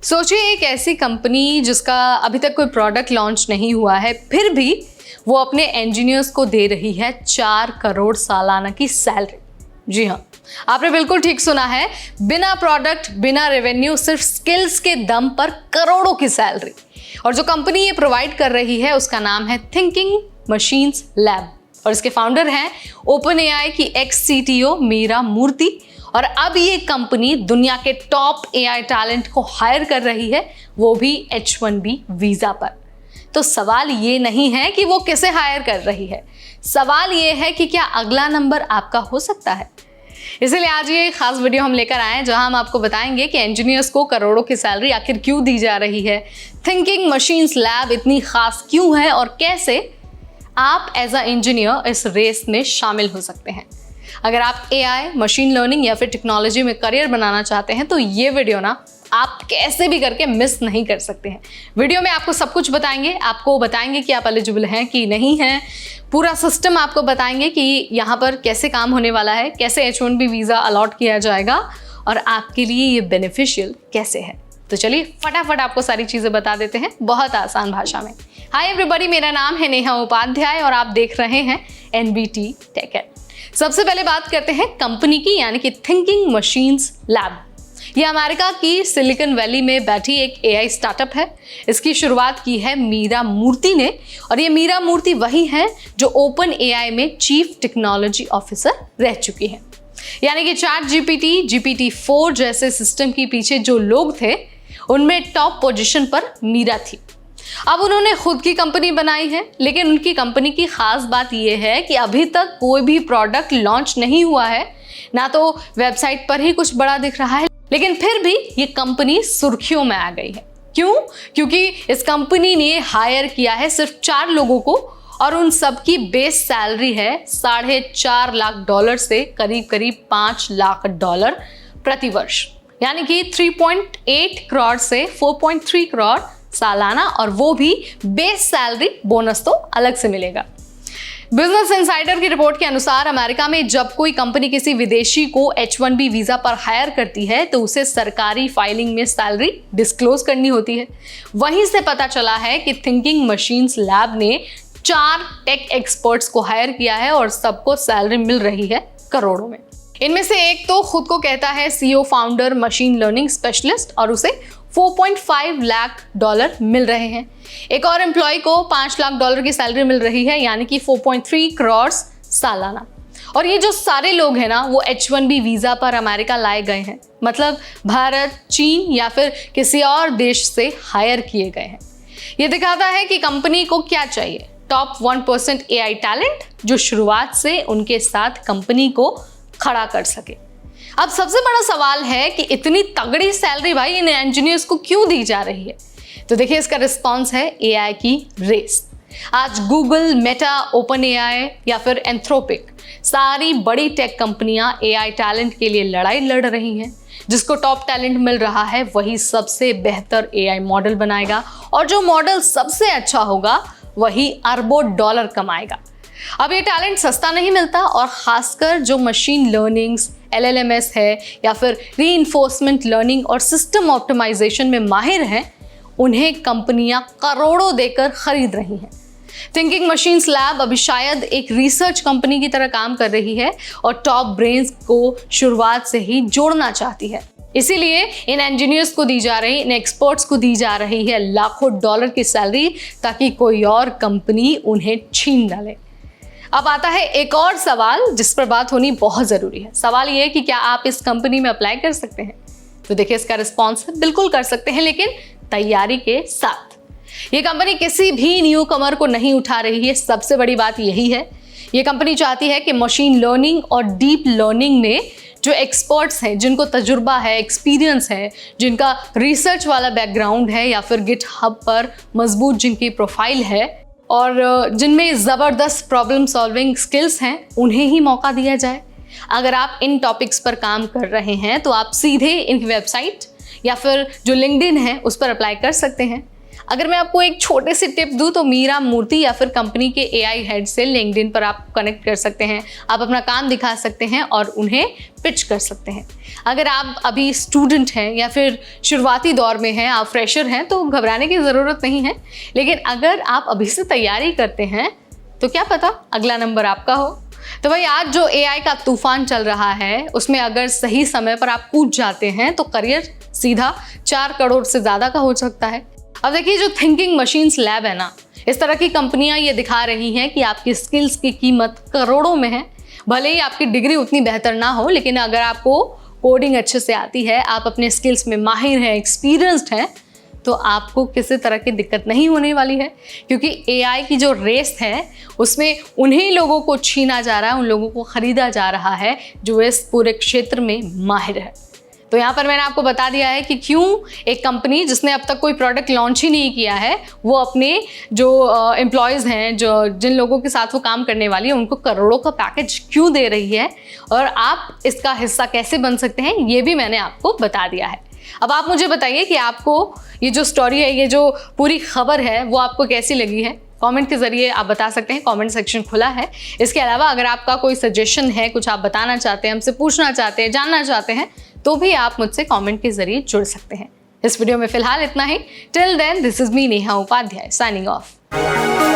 सोचिए एक ऐसी कंपनी जिसका अभी तक कोई प्रोडक्ट लॉन्च नहीं हुआ है, फिर भी वो अपने इंजीनियर्स को दे रही है 4 करोड़ सालाना की सैलरी। जी हाँ, आपने बिल्कुल ठीक सुना है। बिना प्रोडक्ट, बिना रेवेन्यू, सिर्फ स्किल्स के दम पर करोड़ों की सैलरी। और जो कंपनी ये प्रोवाइड कर रही है उसका नाम है थिंकिंग मशीन्स लैब और इसके फाउंडर हैं ओपन एआई की एक्स सीटीओ मीरा मूर्ति। और अब ये कंपनी दुनिया के टॉप एआई टैलेंट को हायर कर रही है, वो भी H1B वीजा पर। तो सवाल ये नहीं है कि वो किसे हायर कर रही है, सवाल ये है कि क्या अगला नंबर आपका हो सकता है। इसीलिए आज ये खास वीडियो हम लेकर आए हैं जहां हम आपको बताएंगे कि इंजीनियर्स को करोड़ों की सैलरी आखिर क्यों दी जा रही है, थिंकिंग मशीन्स लैब इतनी खास क्यों है और कैसे आप एज अ इंजीनियर इस रेस में शामिल हो सकते हैं। अगर आप एआई, मशीन लर्निंग या फिर टेक्नोलॉजी में करियर बनाना चाहते हैं तो ये वीडियो ना आप कैसे भी करके मिस नहीं कर सकते हैं। वीडियो में आपको सब कुछ बताएंगे, आपको बताएंगे कि आप एलिजिबल हैं कि नहीं हैं, पूरा सिस्टम आपको बताएंगे कि यहाँ पर कैसे काम होने वाला है, कैसे H1B वीज़ा अलॉट किया जाएगा और आपके लिए ये बेनिफिशियल कैसे है। तो चलिए फटाफट आपको सारी चीज़ें बता देते हैं बहुत आसान भाषा में। हाय एवरीबॉडी, मेरा नाम है नेहा उपाध्याय और आप देख रहे हैं NBT टेक एड। सबसे पहले बात करते हैं कंपनी की, यानी कि थिंकिंग मशीन्स लैब। ये अमेरिका की सिलिकॉन वैली में बैठी एक एआई स्टार्टअप है। इसकी शुरुआत की है मीरा मूर्ति ने और ये मीरा मूर्ति वही है जो ओपन एआई में चीफ टेक्नोलॉजी ऑफिसर रह चुकी है। यानी कि ChatGPT, GPT-4 जैसे सिस्टम के पीछे जो लोग थे उनमें टॉप पोजीशन पर मीरा थी। अब उन्होंने खुद की कंपनी बनाई है, लेकिन उनकी कंपनी की खास बात यह है कि अभी तक कोई भी प्रोडक्ट लॉन्च नहीं हुआ है, ना तो वेबसाइट पर ही कुछ बड़ा दिख रहा है, लेकिन फिर भी ये कंपनी सुर्खियों में आ गई है। क्यों? क्योंकि इस कंपनी ने हायर किया है सिर्फ 4 लोगों को और उन सबकी बेस सैलरी है $4.5 लाख से करीब करीब $5 लाख प्रति वर्ष, यानी कि 3.8 करोड़ से 4.3 करोड़ सालाना, और वो भी बेस सैलरी, बोनस तो अलग से मिलेगा। बिजनेस इनसाइडर की रिपोर्ट के अनुसार अमेरिका में जब कोई कंपनी किसी विदेशी को H1B वीजा पर हायर करती है तो उसे सरकारी फाइलिंग में सैलरी डिस्क्लोज करनी होती है। वहीं से पता चला है कि थिंकिंग मशीन्स लैब ने 4 टेक एक्सपर्ट्स को हायर किया है और सबको सैलरी मिल रही है करोड़ों में। इनमें से एक तो खुद को कहता है CEO founder machine learning specialist और उसे $4.5 लाख मिल रहे हैं। एक और एम्प्लॉय को $5 लाख की सैलरी मिल रही है, यानी कि 4.3 करोड़ सालाना। और ये जो सारे लोग हैं ना वो H1B वीजा पर अमेरिका लाए गए हैं, मतलब भारत, चीन या फिर किसी और देश से हायर किए गए हैं। ये दिखाता है कि कंपनी को क्या चाहिए, टॉप 1% एआई टैलेंट जो शुरुआत से उनके साथ कंपनी को खड़ा कर सके। अब सबसे बड़ा सवाल है कि इतनी तगड़ी सैलरी भाई इन इंजीनियर्स को क्यों दी जा रही है। तो देखिए इसका रिस्पॉन्स है एआई की रेस। आज गूगल, मेटा, ओपन एआई या फिर एंथ्रोपिक, सारी बड़ी टेक कंपनियां एआई टैलेंट के लिए लड़ाई लड़ रही हैं। जिसको टॉप टैलेंट मिल रहा है वही सबसे बेहतर एआई मॉडल बनाएगा और जो मॉडल सबसे अच्छा होगा वही अरबों डॉलर कमाएगा। अब ये टैलेंट सस्ता नहीं मिलता और खासकर जो मशीन लर्निंग्स, LLMS है या फिर रीइंफोर्समेंट लर्निंग और सिस्टम ऑप्टिमाइजेशन में माहिर हैं, उन्हें कंपनियां करोड़ों देकर खरीद रही हैं। थिंकिंग मशीन्स लैब अभी शायद एक रिसर्च कंपनी की तरह काम कर रही है और टॉप ब्रेन्स को शुरुआत से ही जोड़ना चाहती है। इसीलिए इन इंजीनियर्स को दी जा रही, इन एक्सपर्ट्स को दी जा रही है लाखों डॉलर की सैलरी ताकि कोई और कंपनी उन्हें छीन न ले। अब आता है एक और सवाल जिस पर बात होनी बहुत ज़रूरी है। सवाल ये है कि क्या आप इस कंपनी में अप्लाई कर सकते हैं। तो देखिए इसका रिस्पॉन्स है बिल्कुल कर सकते हैं, लेकिन तैयारी के साथ। ये कंपनी किसी भी न्यू कमर को नहीं उठा रही है, सबसे बड़ी बात यही है। ये कंपनी चाहती है कि मशीन लर्निंग और डीप लर्निंग में जो एक्सपर्ट्स हैं, जिनको तजुर्बा है, एक्सपीरियंस है, जिनका रिसर्च वाला बैकग्राउंड है या फिर गिटहब पर मजबूत जिनकी प्रोफाइल है और जिनमें ज़बरदस्त प्रॉब्लम सॉल्विंग स्किल्स हैं, उन्हें ही मौका दिया जाए। अगर आप इन टॉपिक्स पर काम कर रहे हैं तो आप सीधे इनकी वेबसाइट या फिर जो लिंक्डइन है उस पर अप्लाई कर सकते हैं। अगर मैं आपको एक छोटे से टिप दूं तो मीरा मूर्ति या फिर कंपनी के एआई हेड से लिंक्डइन पर आप कनेक्ट कर सकते हैं, आप अपना काम दिखा सकते हैं और उन्हें पिच कर सकते हैं। अगर आप अभी स्टूडेंट हैं या फिर शुरुआती दौर में हैं, आप फ्रेशर हैं, तो घबराने की ज़रूरत नहीं है। लेकिन अगर आप अभी से तैयारी करते हैं तो क्या पता अगला नंबर आपका हो। तो भाई आज जो एआई का तूफान चल रहा है उसमें अगर सही समय पर आप कूद जाते हैं तो करियर सीधा 4 करोड़ से ज़्यादा का हो सकता है। अब देखिए जो थिंकिंग मशीन्स लैब है ना, इस तरह की कंपनियां ये दिखा रही हैं कि आपकी स्किल्स की कीमत करोड़ों में है। भले ही आपकी डिग्री उतनी बेहतर ना हो, लेकिन अगर आपको कोडिंग अच्छे से आती है, आप अपने स्किल्स में माहिर हैं, एक्सपीरियंस्ड हैं, तो आपको किसी तरह की दिक्कत नहीं होने वाली है। क्योंकि एआई की जो रेस है उसमें उन्हीं लोगों को छीना जा रहा है, उन लोगों को खरीदा जा रहा है जो इस पूरे क्षेत्र में माहिर है। तो यहाँ पर मैंने आपको बता दिया है कि क्यों एक कंपनी जिसने अब तक कोई प्रोडक्ट लॉन्च ही नहीं किया है वो अपने जो एम्प्लॉयज़ हैं, जो जिन लोगों के साथ वो काम करने वाली है, उनको करोड़ों का पैकेज क्यों दे रही है और आप इसका हिस्सा कैसे बन सकते हैं, ये भी मैंने आपको बता दिया है। अब आप मुझे बताइए कि आपको ये जो स्टोरी है, ये जो पूरी खबर है, वो आपको कैसी लगी है। कमेंट के ज़रिए आप बता सकते हैं, कमेंट सेक्शन खुला है। इसके अलावा अगर आपका कोई सजेशन है, कुछ आप बताना चाहते हैं, हमसे पूछना चाहते हैं, जानना चाहते हैं, तो भी आप मुझसे कमेंट के ज़रिए जुड़ सकते हैं। इस वीडियो में फ़िलहाल इतना ही। Till then, this is me Neha Upadhyay signing of.